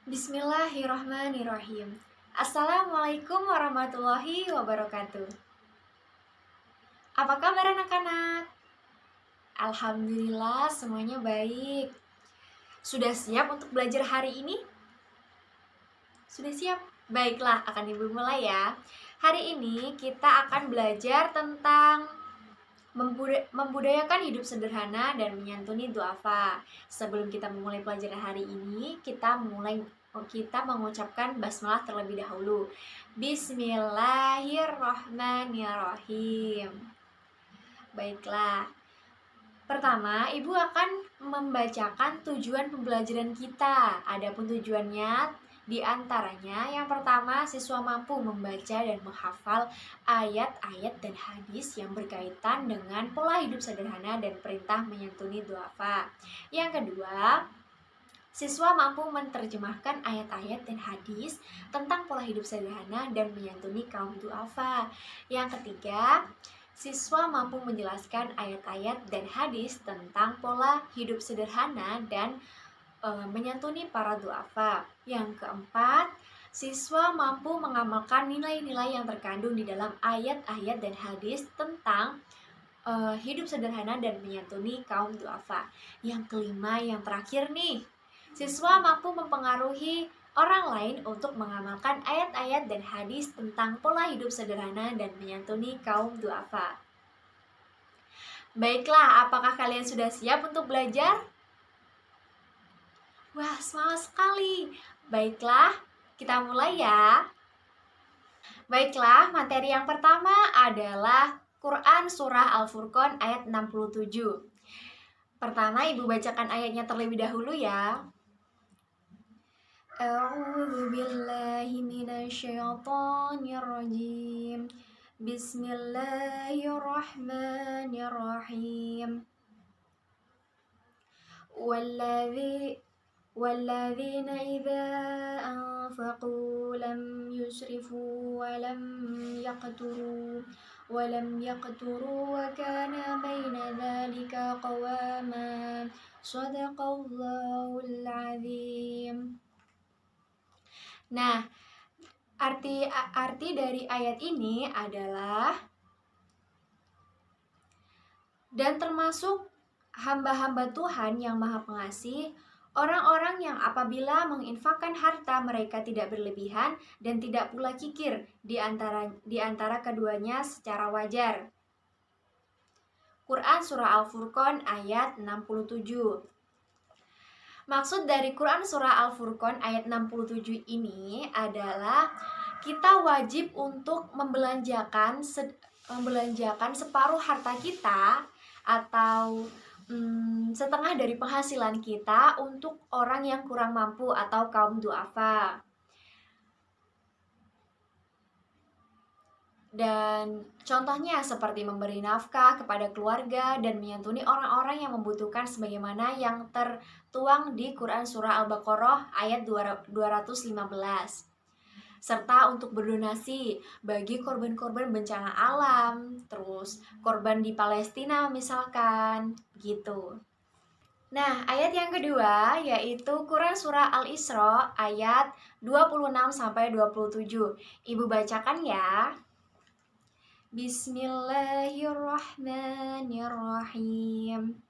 Bismillahirrahmanirrahim. Assalamualaikum warahmatullahi wabarakatuh. Apa kabar anak-anak? Alhamdulillah semuanya baik. Sudah siap untuk belajar hari ini? Sudah siap? Baiklah, akan Ibu mulai ya. Hari ini kita akan belajar tentang membudayakan hidup sederhana dan menyantuni duafa. Sebelum kita memulai pelajaran hari ini, kita mengucapkan basmalah terlebih dahulu. Bismillahirrahmanirrahim. Baiklah. Pertama, Ibu akan membacakan tujuan pembelajaran kita. Adapun tujuannya di antaranya, yang pertama, siswa mampu membaca dan menghafal ayat-ayat dan hadis yang berkaitan dengan pola hidup sederhana dan perintah menyantuni duafa. Yang kedua, siswa mampu menerjemahkan ayat-ayat dan hadis tentang pola hidup sederhana dan menyantuni kaum duafa. Yang ketiga, siswa mampu menjelaskan ayat-ayat dan hadis tentang pola hidup sederhana dan menyantuni para duafa. Yang keempat, siswa mampu mengamalkan nilai-nilai yang terkandung di dalam ayat-ayat dan hadis tentang hidup sederhana dan menyantuni kaum duafa. Yang kelima, yang terakhir nih, siswa mampu mempengaruhi orang lain untuk mengamalkan ayat-ayat dan hadis tentang pola hidup sederhana dan menyantuni kaum duafa. Baiklah, apakah kalian sudah siap untuk belajar? Wah, semangat sekali. Baiklah, kita mulai ya. Baiklah, materi yang pertama adalah Quran Surah Al-Furqan ayat 67. Pertama, Ibu bacakan ayatnya terlebih dahulu ya. A'udzu billahi minasyaitonir rajim. Bismillahirrahmanirrahim. والذين إذا أنفقوا لم يسرفوا ولم يقتروا وكان بين ذلك قواما صدق الله العظيم. Nah, arti dari ayat ini adalah dan termasuk hamba-hamba Tuhan yang Maha Pengasih, orang-orang yang apabila menginfakkan harta mereka tidak berlebihan dan tidak pula kikir di antara keduanya secara wajar. Quran Surah Al-Furqan ayat 67. Maksud dari Quran Surah Al-Furqan ayat 67 ini adalah kita wajib untuk membelanjakan separuh harta kita atau setengah dari penghasilan kita untuk orang yang kurang mampu atau kaum duafa. Dan contohnya seperti memberi nafkah kepada keluarga dan menyantuni orang-orang yang membutuhkan sebagaimana yang tertuang di Quran Surah Al-Baqarah ayat 215. Serta untuk berdonasi bagi korban-korban bencana alam, terus korban di Palestina misalkan, gitu. Nah, ayat yang kedua yaitu Quran Surah Al-Isra ayat 26-27. Ibu bacakan ya. Bismillahirrahmanirrahim.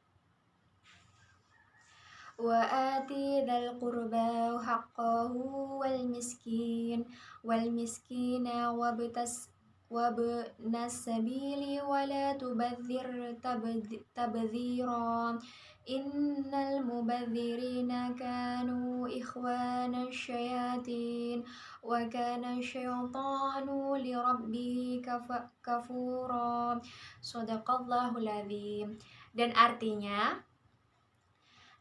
وآتِ ذا القربى حقه والمسكين وابن السبيل ولا تبذر تبذيرا إن المبذرين كانوا إخوان الشياطين وكان الشيطان لربه كفورا صدق الله العظيم. Dan artinya,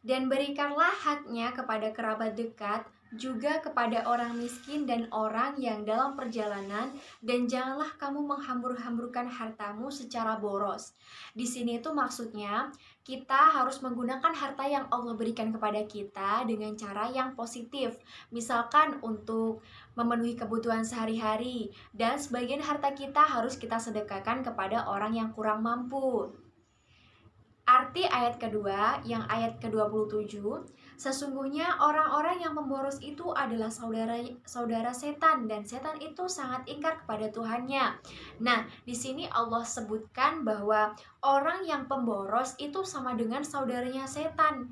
dan berikanlah haknya kepada kerabat dekat, juga kepada orang miskin dan orang yang dalam perjalanan, dan janganlah kamu menghambur-hamburkan hartamu secara boros. Di sini tuh maksudnya kita harus menggunakan harta yang Allah berikan kepada kita dengan cara yang positif. Misalkan untuk memenuhi kebutuhan sehari-hari, dan sebagian harta kita harus kita sedekahkan kepada orang yang kurang mampu. Arti ayat kedua, yang ayat ke-27, Sesungguhnya orang-orang yang pemboros itu adalah saudara setan, dan setan itu sangat ingkar kepada Tuhannya. Nah, di sini Allah sebutkan bahwa orang yang pemboros itu sama dengan saudaranya setan.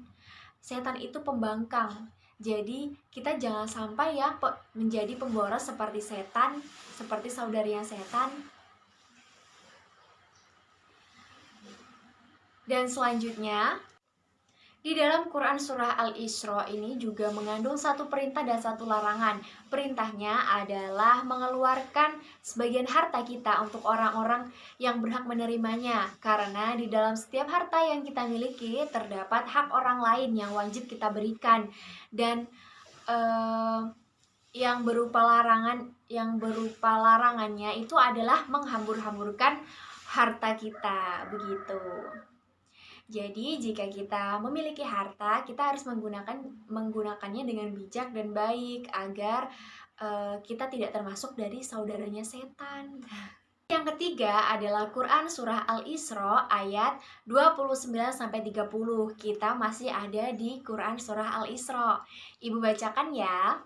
Setan itu pembangkang. Jadi kita jangan sampai ya menjadi pemboros seperti setan, seperti saudaranya setan. Dan selanjutnya, di dalam Quran Surah Al-Isra ini juga mengandung satu perintah dan satu larangan. Perintahnya adalah mengeluarkan sebagian harta kita untuk orang-orang yang berhak menerimanya. Karena di dalam setiap harta yang kita miliki terdapat hak orang lain yang wajib kita berikan. Dan yang berupa larangannya itu adalah menghambur-hamburkan harta kita, begitu. Jadi jika kita memiliki harta, kita harus menggunakannya dengan bijak dan baik agar kita tidak termasuk dari saudaranya setan. Yang ketiga adalah Quran Surah Al-Isra ayat 29-30. Kita masih ada di Quran Surah Al-Isra. Ibu bacakan ya.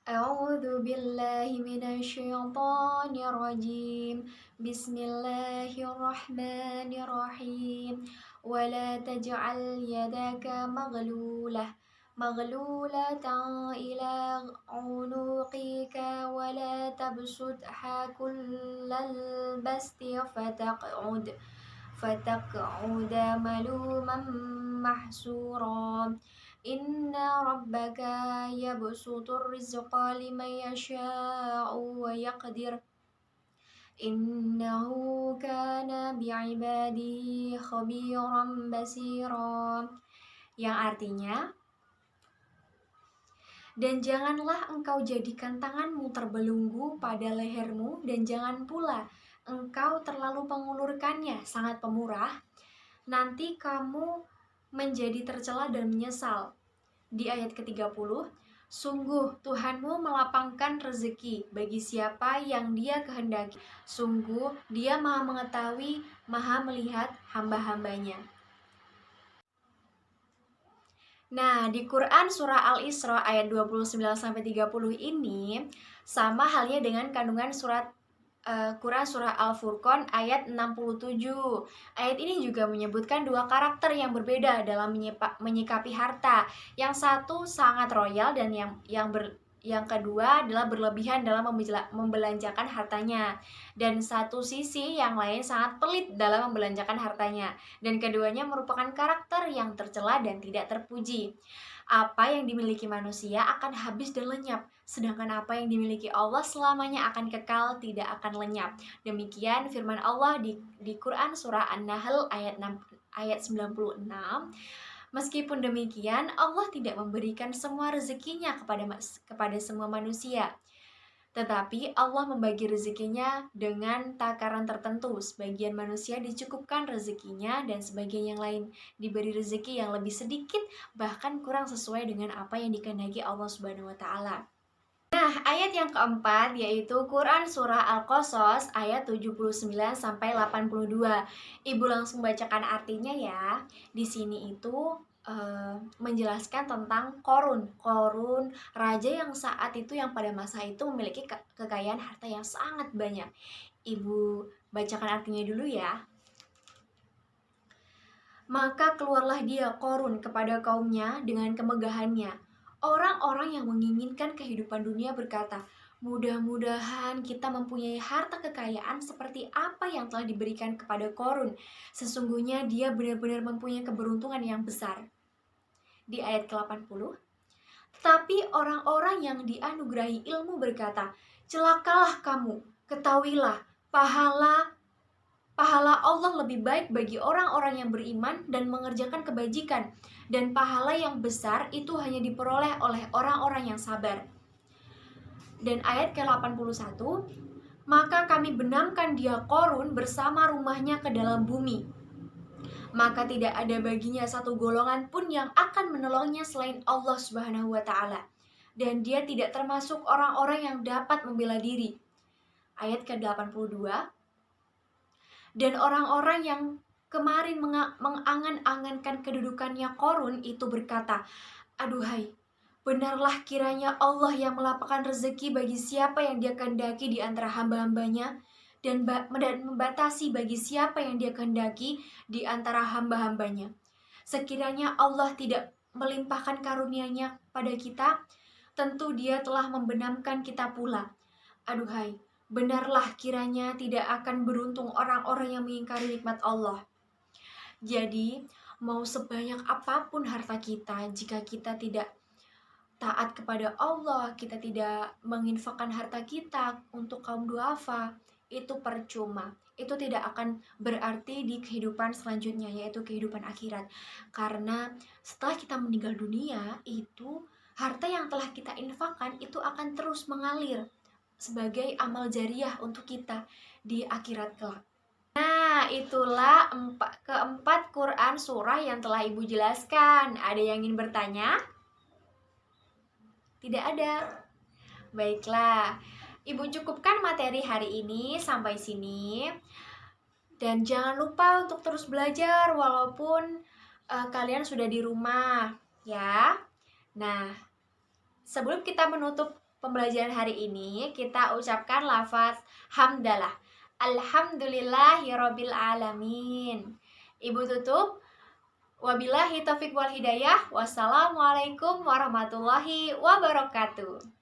A'udzu billahi minasyaitonir rajim. Bismillahirrahmanirrahim. Wala taj'al yadaka maghlulatan ila 'unuqika wala tabsutha kullal basti fataq'ud maluman mahsura. Inna rabbaka yabsutur rizqa liman yasha'u wa yaqdir. Innahu kana bi'ibadihi khabiran basira. Yang artinya, dan janganlah engkau jadikan tanganmu terbelenggu pada lehermu, dan jangan pula engkau terlalu mengulurkannya sangat pemurah, nanti kamu menjadi tercela dan menyesal. Di ayat ke-30, sungguh Tuhanmu melapangkan rezeki bagi siapa yang Dia kehendaki. Sungguh Dia Maha mengetahui, Maha melihat hamba-hambanya. Nah, di Quran Surah Al-Isra ayat 29-30 ini sama halnya dengan kandungan Quran Surah Al-Furqan ayat 67. Ayat ini juga menyebutkan dua karakter yang berbeda dalam menyikapi harta. Yang satu sangat royal dan yang kedua adalah berlebihan dalam membelanjakan hartanya. Dan satu sisi yang lain sangat pelit dalam membelanjakan hartanya. Dan keduanya merupakan karakter yang tercela dan tidak terpuji. Apa yang dimiliki manusia akan habis dan lenyap, sedangkan apa yang dimiliki Allah selamanya akan kekal, tidak akan lenyap. Demikian firman Allah di Quran Surah An-Nahl ayat 96. Meskipun demikian, Allah tidak memberikan semua rezekinya kepada semua manusia. Tetapi Allah membagi rezekinya dengan takaran tertentu. Sebagian manusia dicukupkan rezekinya dan sebagian yang lain diberi rezeki yang lebih sedikit, bahkan kurang sesuai dengan apa yang dikehendaki Allah Subhanahu wa taala. Nah, ayat yang keempat yaitu Quran Surah Al-Qasas ayat 79-82. Ibu langsung bacakan artinya ya. Di sini itu menjelaskan tentang Korun, raja yang saat itu, yang pada masa itu memiliki kekayaan harta yang sangat banyak. Ibu bacakan artinya dulu ya. Maka keluarlah dia, Korun, kepada kaumnya dengan kemegahannya. Orang-orang yang menginginkan kehidupan dunia berkata, mudah-mudahan kita mempunyai harta kekayaan seperti apa yang telah diberikan kepada Korun. Sesungguhnya dia benar-benar mempunyai keberuntungan yang besar. Di ayat ke-80, tetapi orang-orang yang dianugerahi ilmu berkata, celakalah kamu, ketahuilah, pahala Allah lebih baik bagi orang-orang yang beriman dan mengerjakan kebajikan, dan pahala yang besar itu hanya diperoleh oleh orang-orang yang sabar. Dan ayat ke-81, maka kami benamkan dia Korun bersama rumahnya ke dalam bumi. Maka tidak ada baginya satu golongan pun yang akan menolongnya selain Allah Subhanahu wa taala, dan dia tidak termasuk orang-orang yang dapat membela diri. Ayat ke-82, Dan orang-orang yang kemarin mengangan-angankan kedudukannya Qarun itu berkata, aduhai, benarlah kiranya Allah yang melapangkan rezeki bagi siapa yang Dia kehendaki di antara hamba-hambanya, dan membatasi bagi siapa yang Dia kehendaki di antara hamba-hambanya. Sekiranya Allah tidak melimpahkan karunia-Nya pada kita, tentu Dia telah membenamkan kita pula. Aduhai, benarlah kiranya tidak akan beruntung orang-orang yang mengingkari nikmat Allah. Jadi, mau sebanyak apapun harta kita, jika kita tidak taat kepada Allah, kita tidak menginfakkan harta kita untuk kaum duafa, itu percuma. Itu tidak akan berarti di kehidupan selanjutnya, yaitu kehidupan akhirat. Karena setelah kita meninggal dunia, itu harta yang telah kita infakkan itu akan terus mengalir sebagai amal jariah untuk kita di akhirat kelak. Nah, itulah keempat Quran surah yang telah Ibu jelaskan. Ada yang ingin bertanya? Tidak ada. Baiklah, Ibu cukupkan materi hari ini sampai sini. Dan jangan lupa untuk terus belajar walaupun kalian sudah di rumah, ya. Nah, sebelum kita menutup pembelajaran hari ini, kita ucapkan lafaz hamdalah. Alhamdulillahirabbil alamin. Ibu tutup. Wabillahi taufiq wal hidayah. Wassalamualaikum warahmatullahi wabarakatuh.